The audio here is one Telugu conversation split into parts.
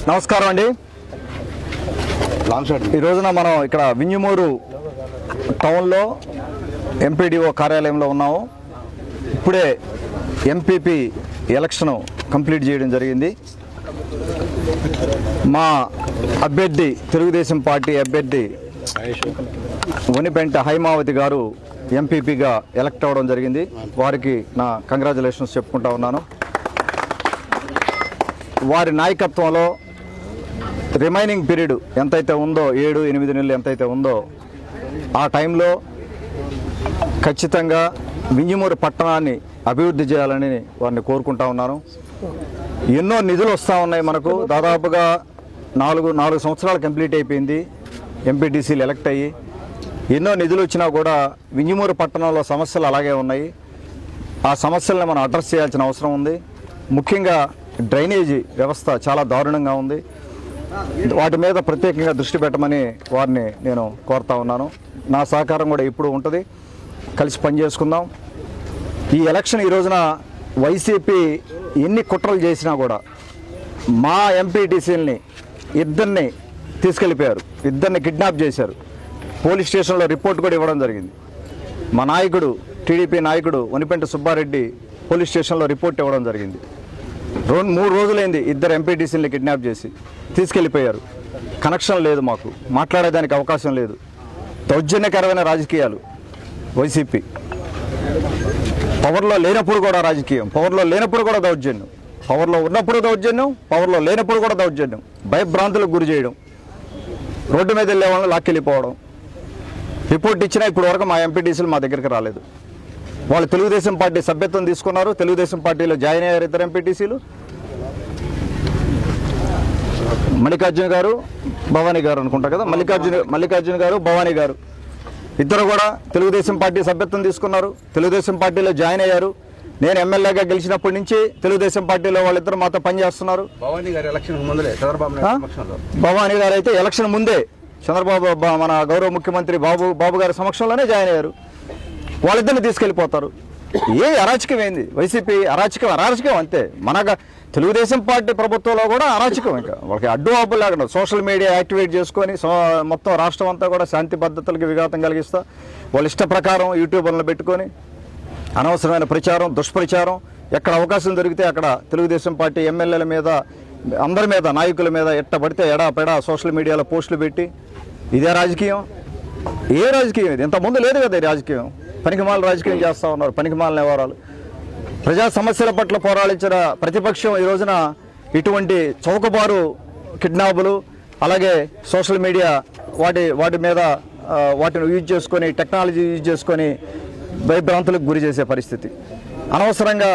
నమస్కారం అండి. ఈ రోజున మనం ఇక్కడ వింజమూరు టౌన్లో ఎంపీడీఓ కార్యాలయంలో ఉన్నాము. ఇప్పుడే ఎంపీపీ ఎలక్షన్ కంప్లీట్ చేయడం జరిగింది. మా అభ్యర్థి తెలుగుదేశం పార్టీ అభ్యర్థి వనిపెంట హైమావతి గారు ఎంపీపీగా ఎలక్ట్ అవ్వడం జరిగింది. వారికి నా కంగ్రాచులేషన్స్ చెప్పుకుంటా ఉన్నాను. వారి నాయకత్వంలో రిమైనింగ్ పీరియడ్ ఎంతైతే ఉందో 7-8 నెలలు ఎంతైతే ఉందో ఆ టైంలో ఖచ్చితంగా వింజమూరు పట్టణాన్ని అభివృద్ధి చేయాలని వారిని కోరుకుంటా ఉన్నాను. ఎన్నో నిధులు వస్తూ ఉన్నాయి. మనకు దాదాపుగా 4 సంవత్సరాలు కంప్లీట్ అయిపోయింది ఎంపీటీసీలు ఎలక్ట్ అయ్యి. ఎన్నో నిధులు వచ్చినా కూడా వింజమూరు పట్టణంలో సమస్యలు అలాగే ఉన్నాయి. ఆ సమస్యలను మనం అడ్రస్ చేయాల్సిన అవసరం ఉంది. ముఖ్యంగా డ్రైనేజీ వ్యవస్థ చాలా దారుణంగా ఉంది. వాటి మీద ప్రత్యేకంగా దృష్టి పెట్టమని వారిని నేను కోరుతా ఉన్నాను. నా సహకారం కూడా ఇప్పుడు ఉంటుంది. కలిసి పనిచేసుకుందాం. ఈ ఎలక్షన్ ఈ రోజున వైసీపీ ఎన్ని కుట్రలు చేసినా కూడా మా ఎంపీటీసీలని ఇద్దరిని తీసుకెళ్ళిపోయారు. ఇద్దరిని కిడ్నాప్ చేశారు. పోలీస్ స్టేషన్లో రిపోర్ట్ కూడా ఇవ్వడం జరిగింది. మా నాయకుడు టీడీపీ నాయకుడు వనిపెంట సుబ్బారెడ్డి పోలీస్ స్టేషన్లో రిపోర్ట్ ఇవ్వడం జరిగింది. 2-3 రోజులైంది ఇద్దరు ఎంపీటీసీని కిడ్నాప్ చేసి తీసుకెళ్ళిపోయారు. కనెక్షన్ లేదు, మాకు మాట్లాడేదానికి అవకాశం లేదు. దౌర్జన్యకరమైన రాజకీయాలు వైసీపీ. పవర్లో లేనప్పుడు కూడా రాజకీయం, పవర్లో లేనప్పుడు కూడా దౌర్జన్యం, పవర్లో ఉన్నప్పుడు దౌర్జన్యం, పవర్లో లేనప్పుడు కూడా దౌర్జన్యం, భయభ్రాంతులకు గురి చేయడం, రోడ్డు మీద వెళ్ళే వాళ్ళని లాక్కెళ్ళిపోవడం. రిపోర్ట్ ఇచ్చినా ఇప్పుడు వరకు మా ఎంపీటీసీలు మా దగ్గరికి రాలేదు. వాళ్ళు తెలుగుదేశం పార్టీ సభ్యత్వం తీసుకున్నారు. తెలుగుదేశం పార్టీలో జాయిన్ అయ్యారు ఇద్దరు ఎంపీటీసీలు, మల్లికార్జున గారు, భవానీ గారు అనుకుంటా కదా, మల్లికార్జున గారు, భవానీ గారు ఇద్దరు కూడా తెలుగుదేశం పార్టీ సభ్యత్వం తీసుకున్నారు. తెలుగుదేశం పార్టీలో జాయిన్ అయ్యారు. నేను ఎమ్మెల్యేగా గెలిచినప్పటి నుంచి తెలుగుదేశం పార్టీలో వాళ్ళిద్దరు మాతో పనిచేస్తున్నారు. భవానీ గారు అయితే ఎలక్షన్ ముందే చంద్రబాబు మన గౌరవ ముఖ్యమంత్రి బాబు గారి సమక్షంలోనే జాయిన్ అయ్యారు. వాళ్ళిద్దరిని తీసుకెళ్ళిపోతారు. ఏ అరాచకం ఏంది వైసీపీ? అరాచకం అంతే. మన తెలుగుదేశం పార్టీ ప్రభుత్వంలో కూడా అరాచకం. ఇంకా వాళ్ళకి అడ్డు ఆపు లేకుండా సోషల్ మీడియా యాక్టివేట్ చేసుకొని మొత్తం రాష్ట్రం అంతా కూడా శాంతి భద్రతలకు విఘాతం కలిగిస్తా వాళ్ళ ఇష్ట ప్రకారం యూట్యూబర్లను పెట్టుకొని అనవసరమైన ప్రచారం, దుష్ప్రచారం, ఎక్కడ అవకాశం దొరికితే అక్కడ తెలుగుదేశం పార్టీ ఎమ్మెల్యేల మీద, అందరి మీద, నాయకుల మీద ఎట్టబడితే ఎడాపెడా సోషల్ మీడియాలో పోస్టులు పెట్టి ఇదే రాజకీయం? ఏ రాజకీయం ఇది? ఇంతకుముందు లేదు కదా ఈ రాజకీయం. పనికిమాల రాజకీయం చేస్తూ ఉన్నారు. పనికిమాలిన వ్యవహారాలు. ప్రజా సమస్యల పట్ల పోరాడించిన ప్రతిపక్షం ఈ రోజున ఇటువంటి చౌకబారు కిడ్నాపులు, అలాగే సోషల్ మీడియా వాటి మీద వాటిని యూజ్ చేసుకొని, టెక్నాలజీ యూజ్ చేసుకొని భయభ్రాంతులకు గురి చేసే పరిస్థితి. అనవసరంగా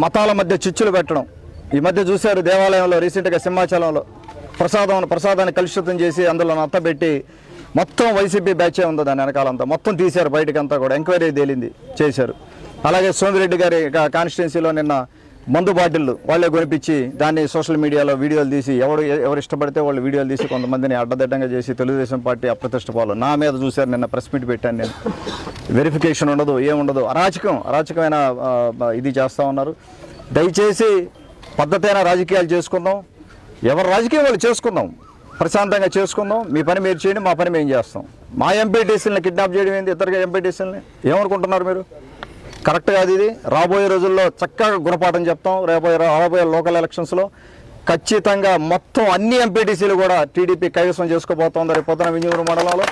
మతాల మధ్య చిచ్చులు పెట్టడం. ఈ మధ్య చూశారు దేవాలయంలో రీసెంట్గా సింహాచలంలో ప్రసాదాన్ని కలుషితం చేసి అందులో నత్తబెట్టి మొత్తం వైసీపీ బ్యాచే ఉందో దాని వెనకాలంతా మొత్తం తీశారు. బయటకంతా కూడా ఎంక్వైరీ తేలింది, చేశారు. అలాగే సోమిరెడ్డి గారి కాన్స్టిట్యున్సీలో నిన్న మందు బాటిళ్ళు వాళ్ళే కొనిపించి దాన్ని సోషల్ మీడియాలో వీడియోలు తీసి ఎవరు ఇష్టపడితే వాళ్ళు వీడియోలు తీసి కొంతమందిని అడ్డదిడ్డంగా చేసి తెలుగుదేశం పార్టీ అప్రతిష్ట పాలు. నా మీద చూశారు, నిన్న ప్రెస్ మీట్ పెట్టాను నేను. వెరిఫికేషన్ ఉండదు, ఏముండదు. అరాచకమైన ఇది చేస్తూ ఉన్నారు. దయచేసి పద్ధతైన రాజకీయాలు చేసుకుందాం. ఎవరి రాజకీయం వాళ్ళు చేసుకుందాం, ప్రశాంతంగా చేసుకుందాం. మీ పని మీరు చేయండి, మా పని మేము చేస్తాం. మా ఎంపీటీసీలని కిడ్నాప్ చేయడం ఏంది? ఇద్దరు ఎంపీటీసీలని ఏమనుకుంటున్నారు మీరు? కరెక్ట్ కాదు ఇది. రాబోయే రోజుల్లో చక్కగా గుణపాఠం చెప్తాం. రాబోయే లోకల్ ఎలక్షన్స్లో ఖచ్చితంగా మొత్తం అన్ని ఎంపీటీసీలు కూడా టీడీపీ కైవసం చేసుకోబోతోంది రేపు పొద్దున వింజమూరు మండలంలో.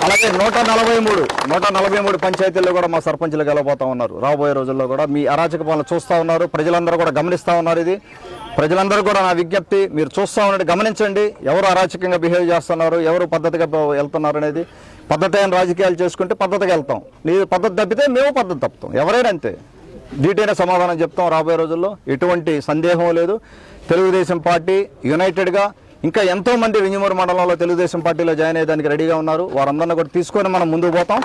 అలాగే 143 పంచాయతీల్లో కూడా మా సర్పంచులు గెలవబోతూ ఉన్నారు. రాబోయే రోజుల్లో కూడా మీ అరాచక పాలన చూస్తూ ఉన్నారు. ప్రజలందరూ కూడా గమనిస్తూ ఉన్నారు. ఇది ప్రజలందరూ కూడా నా విజ్ఞప్తి, మీరు చూస్తూ ఉన్నట్టు గమనించండి. ఎవరు అరాచకంగా బిహేవ్ చేస్తున్నారు, ఎవరు పద్ధతిగా వెళ్తున్నారు అనేది. పద్ధతైన రాజకీయాలు చేసుకుంటే పద్ధతిగా వెళ్తాం. మీరు పద్ధతి తప్పితే మేము పద్ధతి తప్పుతాం. ఎవరైనా అంతే. డీటెయిల్ సమాధానం చెప్తాం రాబోయే రోజుల్లో, ఎటువంటి సందేహం లేదు. తెలుగుదేశం పార్టీ యునైటెడ్గా ఇంకా ఎంతోమంది వింజమూరు మండలంలో తెలుగుదేశం పార్టీలో జాయిన్ అయ్యేదానికి రెడీగా ఉన్నారు. వారందరినీ కూడా తీసుకొని మనం ముందుకు పోతాం.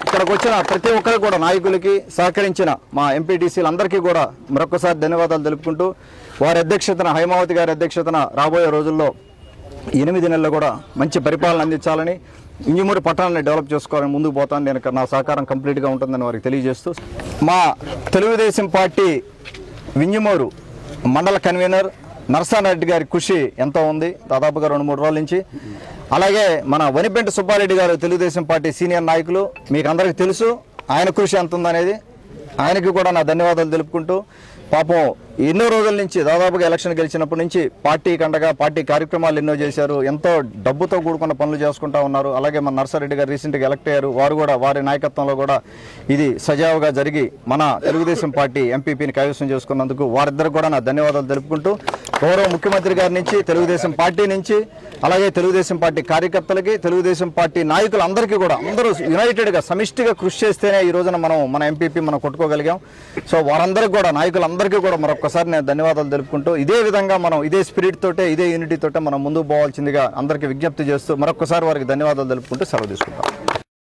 ఇక్కడికి వచ్చిన ప్రతి ఒక్కరికి కూడా, నాయకులకి సహకరించిన మా ఎంపీటీసీలందరికీ కూడా మరొకసారి ధన్యవాదాలు తెలుపుకుంటూ, వారి అధ్యక్షతన, హైమావతి గారి అధ్యక్షతన రాబోయే రోజుల్లో 8 నెలలు కూడా మంచి పరిపాలన అందించాలని, వింజమూరు పట్టణాన్ని డెవలప్ చేసుకోవాలని ముందుకు పోతాను. నేను నా సహకారం కంప్లీట్గా ఉంటుందని వారికి తెలియజేస్తూ, మా తెలుగుదేశం పార్టీ వింజమూరు మండల కన్వీనర్ నరసారెడ్డి గారి కృషి ఎంతో ఉంది, దాదాపుగా 2-3 రోజుల నుంచి. అలాగే మన వనిపెంటి సుబ్బారెడ్డి గారు తెలుగుదేశం పార్టీ సీనియర్ నాయకులు, మీకు అందరికీ తెలుసు ఆయన కృషి ఎంత ఉందనేది. ఆయనకి కూడా నా ధన్యవాదాలు తెలుపుకుంటూ, పాపం ఎన్నో రోజుల నుంచి దాదాపుగా ఎలక్షన్ గెలిచినప్పటి నుంచి పార్టీ కండగా పార్టీ కార్యక్రమాలు ఎన్నో చేశారు, ఎంతో డబ్బుతో కూడుకున్న పనులు చేసుకుంటా ఉన్నారు. అలాగే మన నరసారెడ్డి గారు రీసెంట్గా ఎలక్ట్ అయ్యారు, వారు కూడా వారి నాయకత్వంలో కూడా ఇది సజావుగా జరిగి మన తెలుగుదేశం పార్టీ ఎంపీపీని కైవసం చేసుకున్నందుకు వారిద్దరికి కూడా నా ధన్యవాదాలు తెలుపుకుంటూ, గౌరవ ముఖ్యమంత్రి గారి నుంచి, తెలుగుదేశం పార్టీ నుంచి, అలాగే తెలుగుదేశం పార్టీ కార్యకర్తలకి, తెలుగుదేశం పార్టీ నాయకులందరికీ కూడా అందరూ యునైటెడ్గా సమిష్టిగా కృషి చేస్తేనే ఈ రోజున మన ఎంపీపీ మనం కొట్టుకోగలిగాం. సో వారందరికీ కూడా, నాయకులందరికీ కూడా మరొకసారి నేను ధన్యవాదాలు తెలుపుకుంటూ, ఇదే విధంగా మనం ఇదే స్పిరిట్ తోటే, ఇదే యూనిటీ తోటే మనం ముందుకు పోవాల్సిందిగా అందరికీ విజ్ఞప్తి చేస్తూ మరొకసారి వారికి ధన్యవాదాలు తెలుపుకుంటూ సెలవు తీసుకుంటాం.